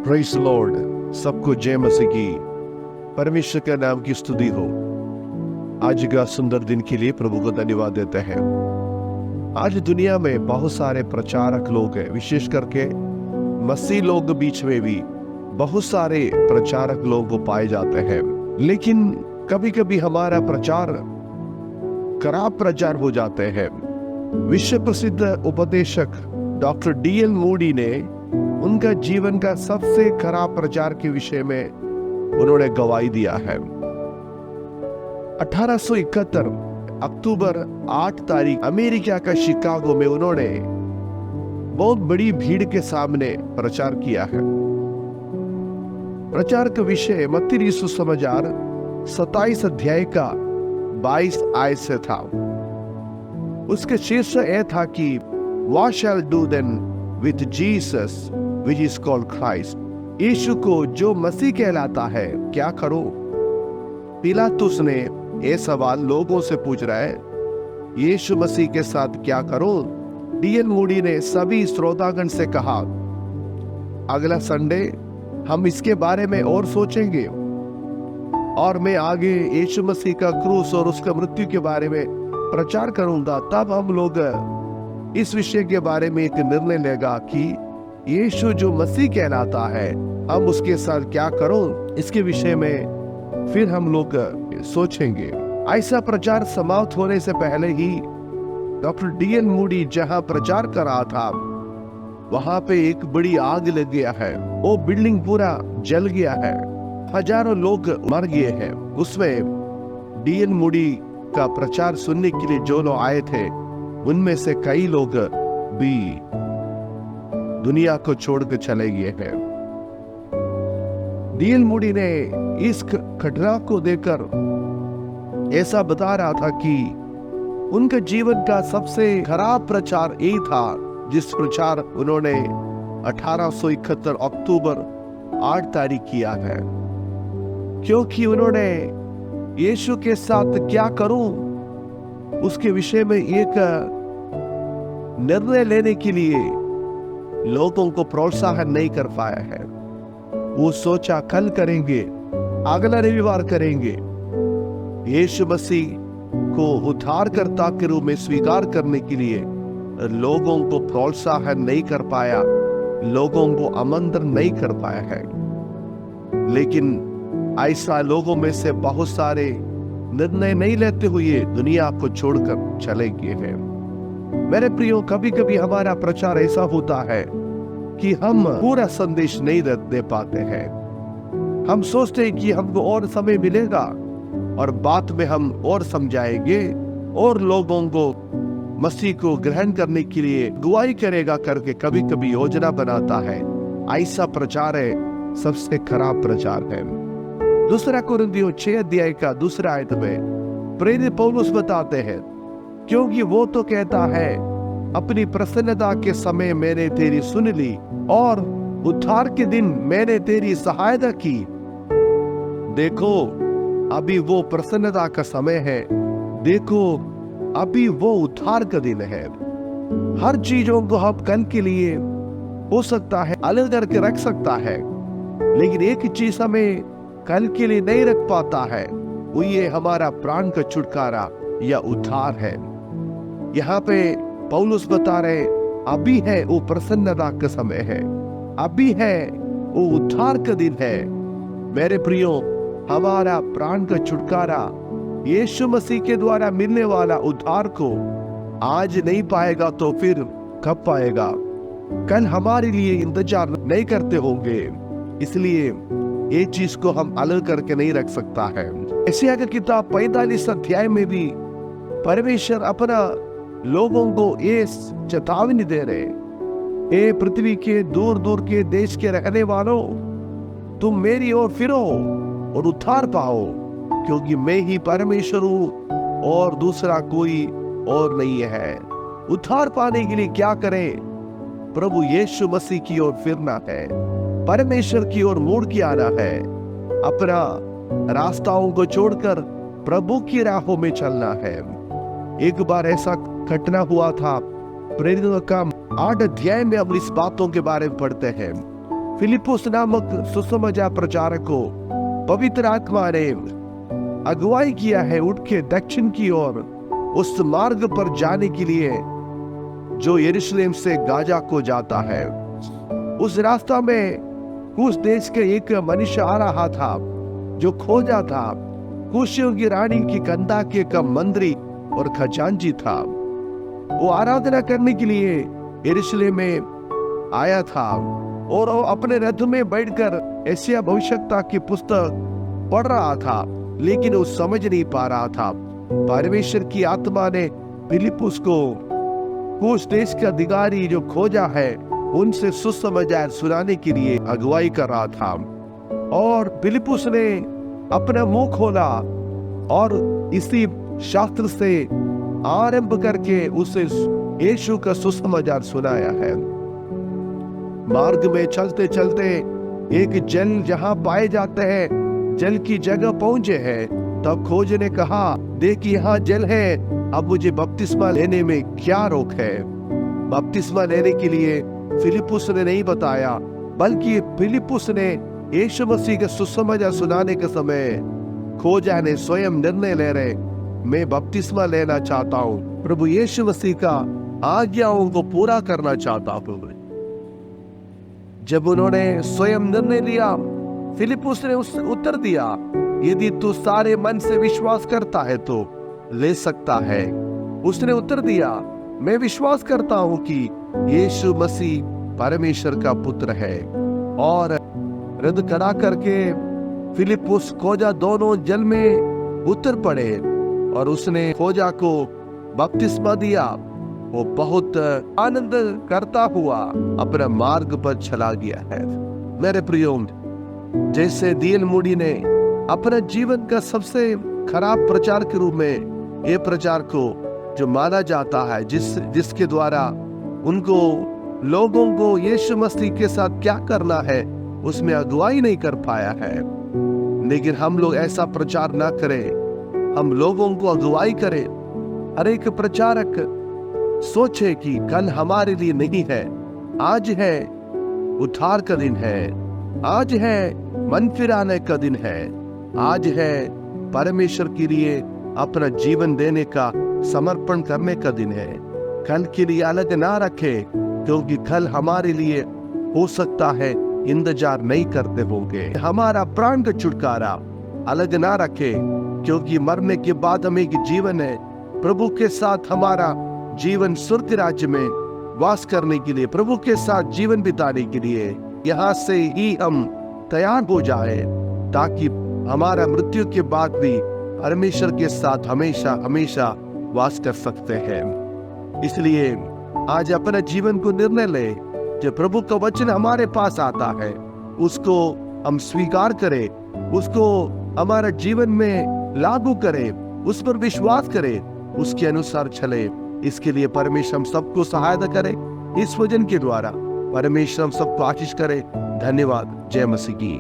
Praise Lord. सबको जय मसीह की। परमेश्वर के नाम की स्तुति हो। आज का सुंदर दिन के लिए प्रभु को धन्यवाद देते हैं। आज दुनिया में बहुत सारे प्रचारक लोग हैं, विशेष करके मसीह लोग बीच में भी बहुत सारे प्रचारक लोग पाए जाते हैं। लेकिन कभी कभी हमारा प्रचार खराब प्रचार हो जाते हैं। विश्व प्रसिद्ध उपदेशक डॉक्टर D.L. मूडी ने उनका जीवन का सबसे खराब प्रचार के विषय में उन्होंने गवाही दिया है। 1871 अक्टूबर 8 तारीख अमेरिका का शिकागो में उन्होंने बहुत बड़ी भीड़ के सामने प्रचार किया है। प्रचार का विषय मत्ती सुसमाचार 27 अध्याय का 22 आयत से था। उसके शीर्ष यह था कि What shall do then with Jesus which is called Christ? यीशु को जो मसीह कहलाता है क्या करो? पिलातुस ने यह सवाल लोगों से पूछ रहा है, यीशु मसीह के साथ क्या करो? D.L. मूडी ने सभी श्रोतागण से कहा, अगला संडे हम इसके बारे में और सोचेंगे और मैं आगे यीशु मसीह का क्रूस और उसका मृत्यु के बारे में प्रचार करूंगा। तब हम लोग इस विषय के बारे में एक निर्णय लेगा कि यीशु जो मसीह कहलाता है हम उसके साथ क्या करो, इसके विषय में फिर हम लोग सोचेंगे। ऐसा प्रचार समाप्त होने से पहले ही डॉक्टर D.L. मूडी जहां प्रचार कर रहा था वहां पे एक बड़ी आग लग गया है। वो बिल्डिंग पूरा जल गया है, हजारों लोग मर गए हैं। उसमें D.L. मूडी का प्रचार सुनने के लिए जो लोग आए थे उनमें से कई लोग भी दुनिया को छोड़कर चले गए हैं। D.L. मूडी ने इस घटना को देखकर ऐसा बता रहा था कि उनके जीवन का सबसे खराब प्रचार यही था जिस प्रचार उन्होंने 1871 अक्टूबर 8 तारीख किया है। क्योंकि उन्होंने यीशु के साथ क्या करूं उसके विषय में एक निर्णय लेने के लिए लोगों को प्रोत्साहन नहीं कर पाया है। वो सोचा कल करेंगे, अगला रविवार करेंगे। यीशु मसीह को उद्धारकर्ता के रूप में स्वीकार करने के लिए लोगों को प्रोत्साहन नहीं कर पाया, लोगों को आमंत्रण नहीं कर पाया है। लेकिन ऐसा लोगों में से बहुत सारे निर्णय नहीं लेते हुए दुनिया को छोड़कर चले गए हैं। मेरे प्रियो, कभी कभी हमारा प्रचार ऐसा होता है कि हम पूरा संदेश नहीं दे पाते हैं। हम सोचते हैं कि हमको और समय मिलेगा और बाद में हम और समझाएंगे और लोगों को मसीह को ग्रहण करने के लिए दुआई करेगा करके कभी कभी योजना बनाता है। ऐसा प्रचार है सबसे खराब प्रचार है। दूसरा कुरिन्थियों 6 अध्याय का 2 आयत में प्रेरित पौलुस बताते हैं, क्योंकि वो तो कहता है अपनी प्रसन्नता के समय मैंने तेरी सुन ली और उद्धार के दिन मैंने तेरी सहायता की। देखो अभी वो प्रसन्नता का समय है, देखो अभी वो उद्धार का दिन है। हर चीजों को हम कल के लिए हो सकता है अलग करके रख सकता है, लेकिन एक चीज हमें कल के लिए नहीं रख पाता है, वो ये हमारा प्राण का छुटकारा या उद्धार है। यहाँ पे पौलुस बता रहे अभी है वो प्रसन्नता का समय है, अभी है वो उद्धार का दिन है। मेरे प्रियो, हमारा प्राण का छुटकारा यीशु मसीह के द्वारा मिलने वाला उद्धार को आज नहीं पाएगा तो फिर कब पाएगा? कल हमारे लिए इंतजार नहीं करते होंगे। इसलिए ये चीज को हम अलग करके नहीं रख सकता है। एशिया की किताब 45 अध्याय में भी परमेश्वर अपना लोगों को ये चेतावनी दे रहे, ए पृथ्वी के दूर दूर के देश के रहने वालों, तुम मेरी ओर फिरो और उद्धार पाओ, क्योंकि मैं ही परमेश्वर हूं और दूसरा कोई और नहीं है। उद्धार पाने के लिए क्या करें? प्रभु यीशु मसीह की ओर फिरना है, परमेश्वर की ओर मुड़ के आना है, अपना रास्ताओं को छोड़कर प्रभु की राहों में चलना है। एक बार ऐसा घटना हुआ था, प्रेरितों का 8 अध्याय में हम इस बातों के बारे में पढ़ते हैं। फिलिपुस नामक सुसमाचार प्रचारक को पवित्र आत्मा ने अगुवाई किया है, उठ के दक्षिण की ओर उस मार्ग पर जाने के लिए जो यरूशलेम से गाजा को जाता है। उस रास्ता में कुश देश के एक मनुष्य आ रहा था जो खोजा था, कुशियों की रानी की कंधा के का मंत्री और खजांची था। वो आराधना करने के लिए यरूशलेम में आया था और वो अपने रथ में बैठकर एशिया भविष्यवक्ता की पुस्तक पढ़ रहा था, लेकिन वो समझ नहीं पा रहा था। परमेश्वर की आत्मा ने फिलिपुस को कुश देश का अधिकारी जो खोजा है उनसे सुसमाचार सुनाने के लिए अगुवाई कर रहा था। और फिलिपुस ने अपना मुंह खोला और इसी शास्त्र से आरंभ करके उसे यीशु का सुसमाचार सुनाया है। मार्ग में चलते चलते एक जल जहां पाए जाते हैं, जल की जगह पहुंचे हैं, तब खोज ने कहा, देख यहाँ जल है, अब मुझे बपतिस्मा लेने में क्या रोक है। बपतिस्मा लेने के लिए फिलिपुस ने नहीं बताया, बल्कि फिलिपुस ने यीशु मसीह के सुसमाचार सुनाने के समय खोजा ने स्वयं निर्णय ले रहे, मैं बपतिस्मा लेना चाहता हूँ, प्रभु यीशु मसीह का आज्ञाओं को पूरा करना चाहता हूँ। जब उन्होंने स्वयं निर्णय लिया, फिलिपुस ने उससे उत्तर दिया, यदि तू सारे मन से विश्वास करता है तो ले सकता है। उसने उत्तर दिया, मैं विश्वास करता हूं कि यीशु मसीह परमेश्वर का पुत्र है। और रद करा करके फिलिपुस खोजा दोनों जल में उतर पड़े और उसने खोजा को बपतिस्मा दिया। वो बहुत आनंद करता हुआ अपना मार्ग पर चला गया है। मेरे प्रियो, जैसे डीएल मूडी ने अपने जीवन का सबसे खराब प्रचार के रूप में ये प्रचार को जो माना जाता है, जिसके द्वारा उनको लोगों को यीशु मसीह के साथ क्या करना है उसमें अगुवाई नहीं कर पाया है। लेकिन हम लोग ऐसा प्रचार ना करें, हम लोगों को अगुवाई करें। हर एक प्रचारक सोचे कि कल हमारे लिए नहीं है, आज है उद्धार का दिन है, आज है मन फिराने का दिन है, आज है परमेश्वर के लिए अपना जीवन देने का समर्पण करने का दिन है। कल के लिए अलग ना रखे, क्योंकि कल हमारे लिए हो सकता है इंतजार नहीं करते होंगे। हमारा प्राण का छुटकारा अलग ना रखे, क्योंकि मरने के बाद हमें एक जीवन है, प्रभु के साथ हमारा जीवन स्वर्ग राज्य में वास करने के लिए, प्रभु के साथ जीवन बिताने के लिए यहाँ से ही हम तैयार हो जाए, ताकि हमारा मृत्यु के बाद भी परमेश्वर के साथ हमेशा हमेशा वास कर सकते हैं। इसलिए आज अपने जीवन को निर्णय ले, जो प्रभु का वचन हमारे पास आता है उसको हम स्वीकार करें, उसको हमारा जीवन में लागू करें, उस पर विश्वास करें, उसके अनुसार चले। इसके लिए परमेश्वर हम सबको सहायता करे। इस वचन के द्वारा परमेश्वर हम सबको आशीष करे। धन्यवाद। जय मसीह की।